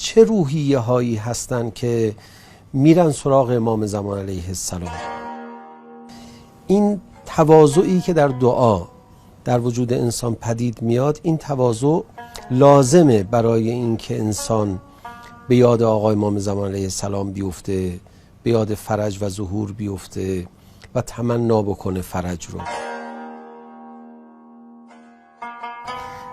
چه روحیه هایی هستن که میرن سراغ امام زمان علیه السلام؟ این تواضعی که در دعا در وجود انسان پدید میاد، این تواضع لازمه برای اینکه انسان به یاد آقای امام زمان علیه السلام بیفته، به یاد فرج و ظهور بیفته و تمنا بکنه فرج رو.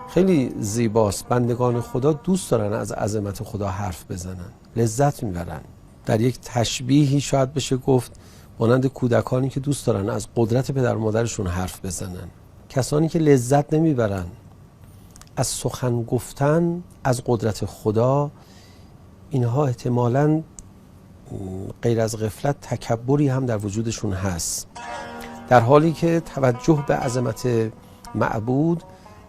خیلی زیباست، بندگان خدا دوست دارن از عظمت خدا حرف بزنن، لذت میبرن. در یک تشبیهی شاید بشه گفت مانند کودکانی که دوست دارن از قدرت پدر و مادرشون حرف بزنن. کسانی که لذت نمیبرن از سخن گفتن از قدرت خدا، اینها احتمالاً غیر از غفلت تکبری هم در وجودشون هست، در حالی که توجه به عظمت معبود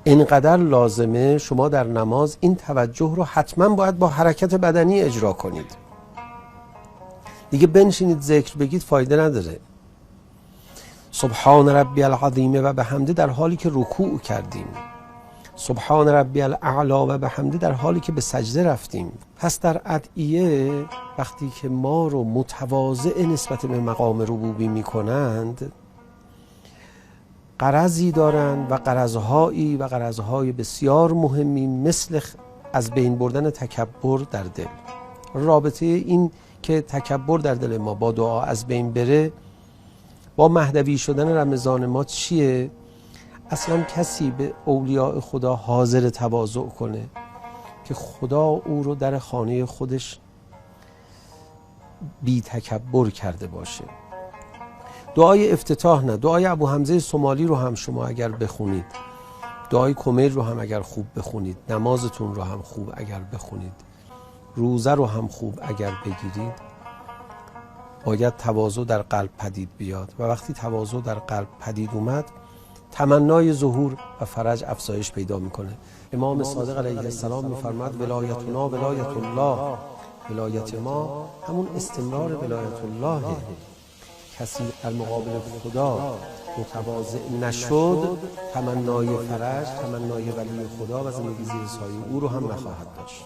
اینقدر لازمه. شما در نماز این توجه رو حتما باید با حرکت بدنی اجرا کنید. دیگه بنشینید ذکر بگید فایده نداره. سبحان ربی العظیم و بحمده در حالی که رکوع کردیم، سبحان ربی الاعلی و بحمده در حالی که به سجده رفتیم. پس در ادعیه وقتی که ما رو متواضع نسبت به مقام ربوبی می کنند، غرضی دارند و غرضهای بسیار مهمی، مثل از بین بردن تکبر در دل. رابطه این که تکبر در دل ما با دعا از بین بره با مهدوی شدن رمضان ما چیه؟ اصلا کسی به اولیاء خدا حاضر تواضع کنه که خدا او رو در خانه خودش بی تکبر کرده باشه. دعای افتتاح نه، دعای ابو حمزه سومالی رو هم شما اگر بخونید، دعای کمیل رو هم اگر خوب بخونید، نمازتون رو هم خوب اگر بخونید، روزه رو هم خوب اگر بگیرید، باید تواضع در قلب پدید بیاد. و وقتی تواضع در قلب پدید اومد، تمنای ظهور و فرج افزایش پیدا میکنه. امام صادق علیه السلام میفرماد ولایتنا ولایت الله، ولایت ما همون استمرار ولایت الله. کسی در مقابل خدا متواضع نشد، تمنای فرج، تمنای ولی خدا و زندگی زیر سایه او رو هم نخواهد داشت.